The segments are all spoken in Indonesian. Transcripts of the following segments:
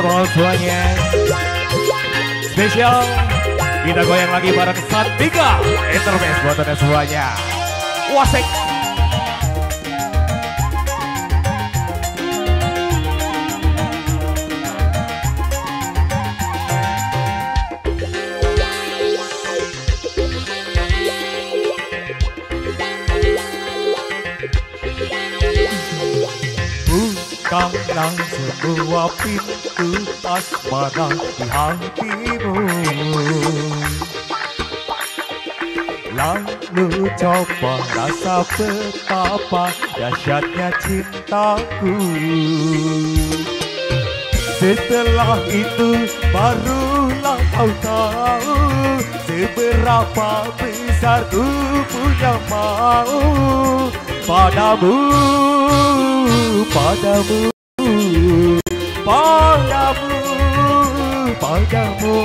banget semuanya. Spesial kita goyang lagi bareng Santika Interface buat anda semuanya. Wasek. Bukalah sebuah pintu asmara di hatimu, lalu coba rasa betapa dahsyatnya cintaku. Setelah itu barulah kau tahu seberapa besar ku punya mau padamu, padamu, padamu, padamu.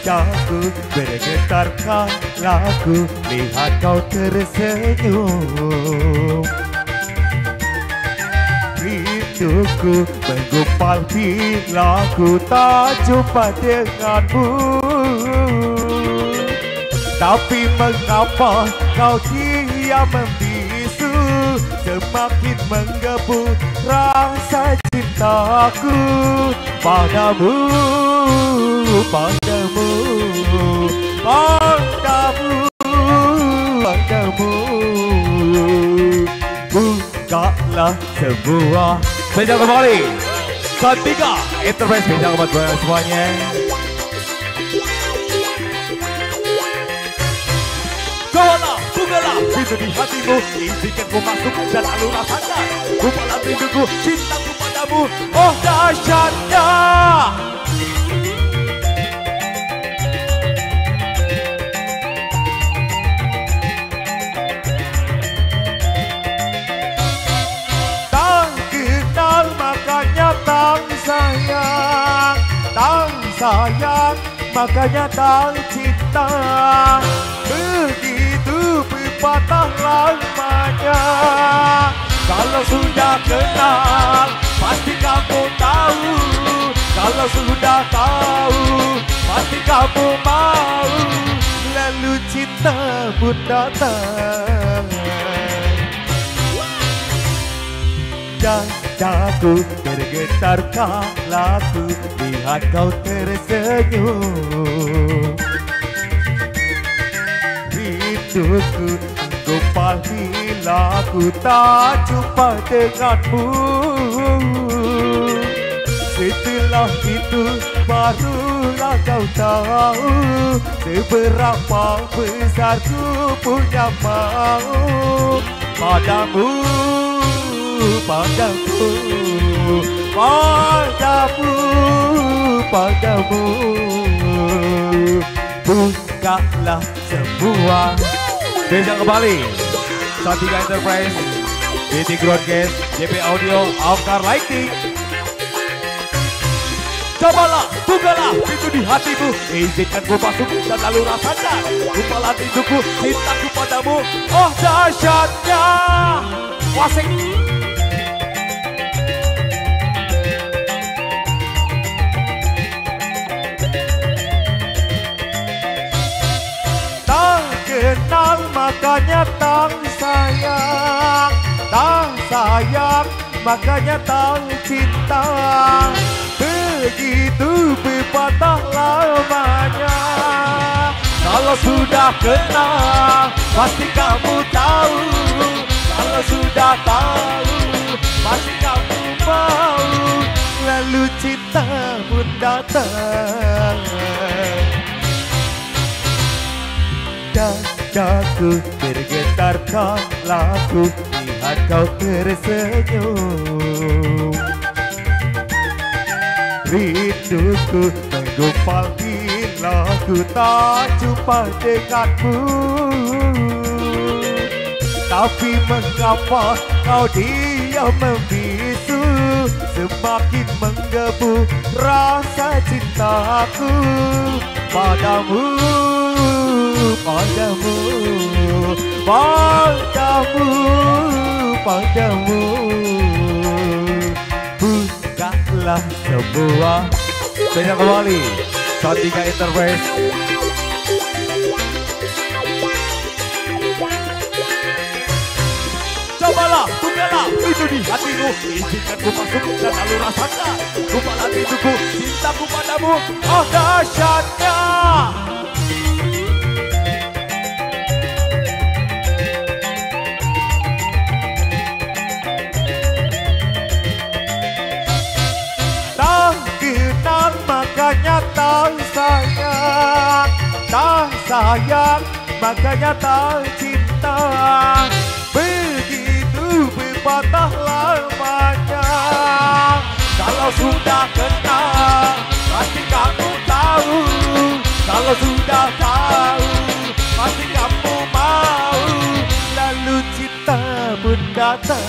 Jago bergetar kalaku lihat kau tersenyum. Rinduku menggumpal bila ku tak jumpa denganmu. Tapi mengapa kau diam membisu, semakin menggebu rasa cintaku padamu, padamu, padamu, padamu. Bukalah sebuah Spesial kembali Santika Interface spesial buat semuanya. Cobalah, bukalah pintu di hatimu, izinkan ku masuk dan lalu rasakan gumpalan rinduku, cintaku padamu. Oh dahsyatnya. Sayang, makanya tak cinta. Begitu berpatah lamanya. Kalau sudah kenal, pasti kamu tahu. Kalau sudah tahu, pasti kamu mau. Lalu cinta pun datang. Dadaku bergetar kalaku lihat kau tersenyum. Rinduku menggumpal bila ku tak jumpa denganmu. Setelah itu barulah kau tahu seberapa besar ku punya mau padamu, padamu, padamu, padamu. Bukalah semua. Spesial kembali Santika Enterprise, BT Broadcast, JP Audio, Avkar Lighting. Cobalah, bukalah pintu di hatimu, izinkan ku masuk dan lalu rasakan gumpalan rinduku, cintaku padamu. Oh dahsyatnya. Wasik. Kenal makanya tak sayang, tak sayang makanya tak cinta. Begitu berpatah lamanya. Kalau sudah kenal, pasti kamu tahu. Kalau sudah tahu, pasti kamu mau. Lalu cinta pun datang. Dadaku bergetar kalaku lihat kau tersenyum. Rinduku menggumpal bila ku tak jumpa denganmu. Tapi mengapa kau diam membisu, semakin menggebu rasa cintaku padamu, padamu, padamu, padamu. Bukalah semua. Beda kembali, Santika Enterprise. Cobalah, tunggalah, itu di hatimu. Izinkan ku masuk dan lalu rasakan. Kumpalan rinduku, cintaku padamu. Oh dahsyatnya. Tak kenal makanya tak sayang, tak sayang makanya tak cinta. Begitu berpatah lamanya. Kalau sudah kenal pasti kamu tahu. Kalau sudah tahu pasti kamu mau. Lalu cinta pun datang.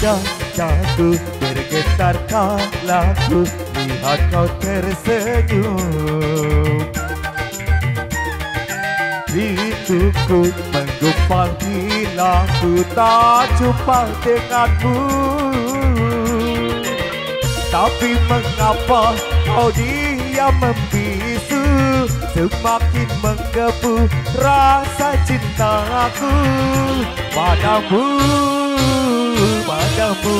Dadaku bergetar kala ku lihat kau tersenyum. Rinduku menggumpal bila ku tak jumpa denganmu. Tapi mengapa kau diam membisu, semakin menggebu rasa cintaku padamu, padamu,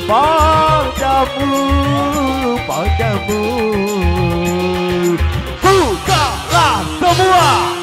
padamu, padamu. Bukalah semua.